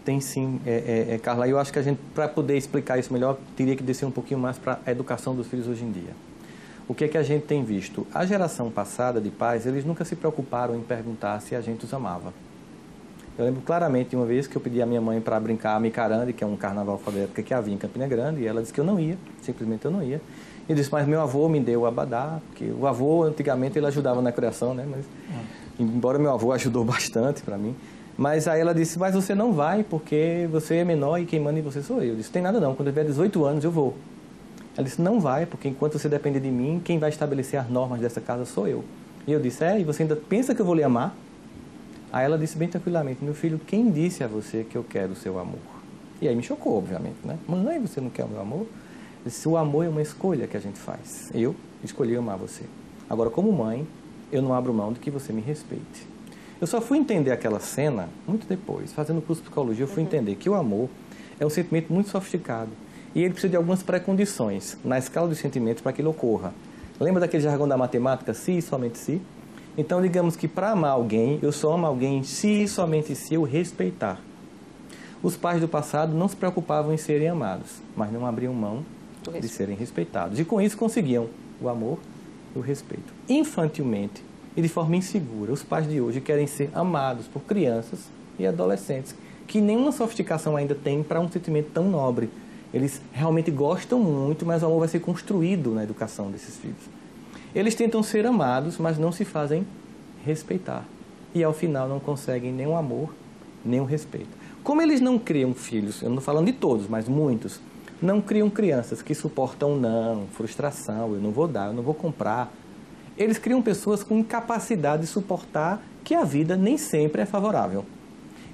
Tem sim, Carla. Eu acho que a gente, para poder explicar isso melhor, teria que descer um pouquinho mais para a educação dos filhos hoje em dia. O que é que a gente tem visto? A geração passada de pais, eles nunca se preocuparam em perguntar se a gente os amava. Eu lembro claramente de uma vez que eu pedi à minha mãe para brincar a Micarande, que é um carnaval da época que havia em Campina Grande, e ela disse que eu não ia, simplesmente eu não ia. E disse, mas meu avô me deu o abadá, porque o avô, antigamente, ele ajudava na criação, né? Mas, embora meu avô ajudou bastante para mim. Mas aí ela disse, mas você não vai, porque você é menor e quem manda em você sou eu. Eu disse, tem nada não, quando eu tiver 18 anos eu vou. Ela disse, não vai, porque enquanto você depender de mim, quem vai estabelecer as normas dessa casa sou eu. E eu disse, e você ainda pensa que eu vou lhe amar? Aí ela disse bem tranquilamente, meu filho, quem disse a você que eu quero o seu amor? E aí me chocou, obviamente, né? Mãe, você não quer o meu amor? Eu disse, o amor é uma escolha que a gente faz. Eu escolhi amar você. Agora, como mãe, eu não abro mão de que você me respeite. Eu só fui entender aquela cena muito depois. Fazendo curso de psicologia, eu fui entender que o amor é um sentimento muito sofisticado. E ele precisa de algumas pré-condições na escala dos sentimentos para que ele ocorra. Lembra daquele jargão da matemática? Se e somente se? Então, digamos que para amar alguém, eu só amo alguém se e somente se eu respeitar. Os pais do passado não se preocupavam em serem amados, mas não abriam mão de serem respeitados. E com isso conseguiam o amor e o respeito. Infantilmente e de forma insegura, os pais de hoje querem ser amados por crianças e adolescentes que nenhuma sofisticação ainda tem para um sentimento tão nobre. Eles realmente gostam muito, mas o amor vai ser construído na educação desses filhos. Eles tentam ser amados, mas não se fazem respeitar. E ao final não conseguem nem o amor, nem o respeito. Como eles não criam filhos, eu não estou falando de todos, mas muitos, não criam crianças que suportam não, frustração, eu não vou dar, eu não vou comprar. Eles criam pessoas com incapacidade de suportar que a vida nem sempre é favorável.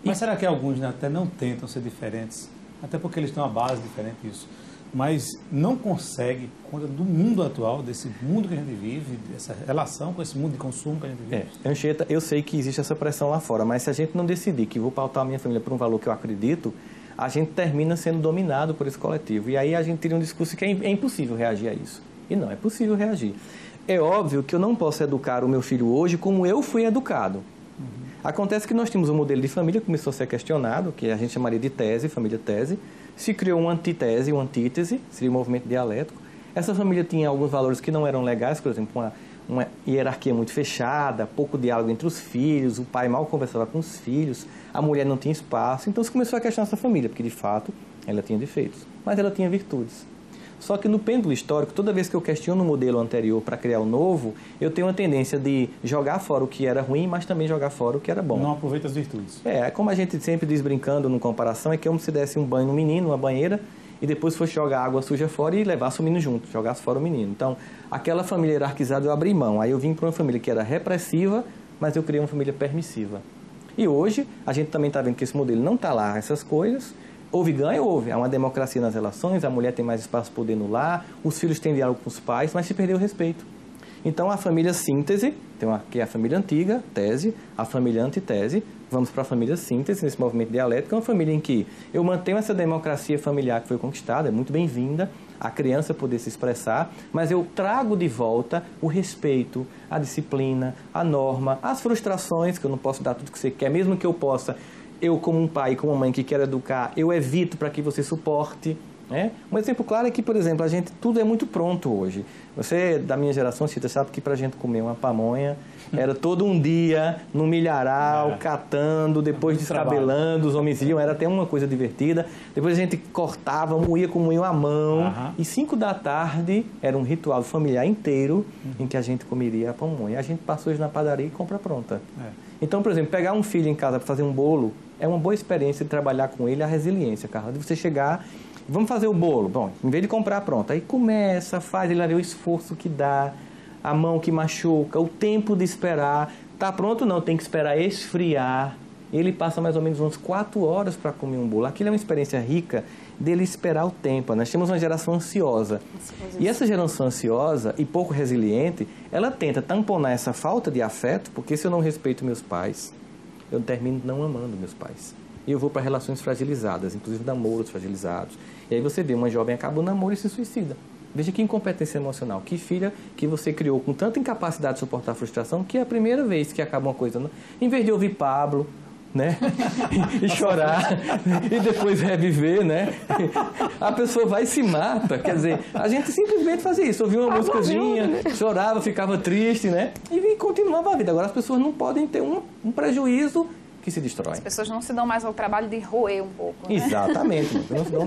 Mas será que alguns até não tentam ser diferentes? Até porque eles têm uma base diferente disso. Mas não consegue, por conta do mundo atual, desse mundo que a gente vive, dessa relação com esse mundo de consumo que a gente vive. Anchieta, eu sei que existe essa pressão lá fora, mas se a gente não decidir que vou pautar a minha família por um valor que eu acredito, a gente termina sendo dominado por esse coletivo. E aí a gente teria um discurso que é impossível reagir a isso. E não, é possível reagir. É óbvio que eu não posso educar o meu filho hoje como eu fui educado. Acontece que nós tínhamos um modelo de família que começou a ser questionado, que a gente chamaria de tese, família tese. Se criou uma antitese, uma antítese, seria um movimento dialético. Essa família tinha alguns valores que não eram legais, por exemplo, uma hierarquia muito fechada, pouco diálogo entre os filhos, o pai mal conversava com os filhos, a mulher não tinha espaço. Então se começou a questionar essa família, porque de fato ela tinha defeitos, mas ela tinha virtudes. Só que no pêndulo histórico, toda vez que eu questiono o modelo anterior para criar o novo, eu tenho uma tendência de jogar fora o que era ruim, mas também jogar fora o que era bom. Não aproveita as virtudes. Como a gente sempre diz brincando no comparação, é que como se desse um banho no menino, uma banheira, e depois fosse jogar água suja fora e levasse o menino junto, jogasse fora o menino. Então, aquela família hierarquizada eu abri mão. Aí eu vim para uma família que era repressiva, mas eu criei uma família permissiva. E hoje, a gente também está vendo que esse modelo não está lá, essas coisas. Houve ganho? Houve. Há uma democracia nas relações, a mulher tem mais espaço para poder no lar, os filhos têm diálogo com os pais, mas se perdeu o respeito. Então, a família síntese, que é a família antiga, tese, a família antitese, vamos para a família síntese, nesse movimento dialético, é uma família em que eu mantenho essa democracia familiar que foi conquistada, é muito bem-vinda, a criança poder se expressar, mas eu trago de volta o respeito, a disciplina, a norma, as frustrações, que eu não posso dar tudo que você quer, mesmo que eu possa. Eu, como um pai, como uma mãe que quer educar, eu evito para que você suporte. Né? Um exemplo claro é que, por exemplo, tudo é muito pronto hoje. Você, da minha geração, Cita, sabe que para a gente comer uma pamonha era todo um dia no milharal, catando, depois descabelando, os homens iam, era até uma coisa divertida. Depois a gente cortava, moía com moinho à mão. E 5 da tarde era um ritual familiar inteiro em que a gente comeria a pamonha. A gente passa hoje na padaria e compra pronta. Então, por exemplo, pegar um filho em casa para fazer um bolo é uma boa experiência de trabalhar com ele a resiliência, Carla. De você chegar, vamos fazer o bolo. Bom, em vez de comprar pronto, aí começa, faz, ele vai ver o esforço que dá, a mão que machuca, o tempo de esperar. Tá pronto? Não, tem que esperar esfriar. Ele passa mais ou menos umas 4 horas para comer um bolo. Aquilo é uma experiência rica dele esperar o tempo. Nós temos uma geração ansiosa. E essa geração ansiosa e pouco resiliente, ela tenta tamponar essa falta de afeto, porque se eu não respeito meus pais, eu termino não amando meus pais. E eu vou para relações fragilizadas, inclusive namoros fragilizados. E aí você vê uma jovem acaba o namoro e se suicida. Veja que incompetência emocional, que filha que você criou com tanta incapacidade de suportar a frustração, que é a primeira vez que acaba uma coisa. Em vez de ouvir Pablo, né? E chorar, e depois reviver, né? A pessoa vai e se mata. Quer dizer, a gente simplesmente fazia isso. Ouvia uma músicazinha, chorava, ficava triste, né? E continuava a vida. Agora as pessoas não podem ter um prejuízo que se destrói. As pessoas não se dão mais ao trabalho de roer um pouco, né? Exatamente, não se dão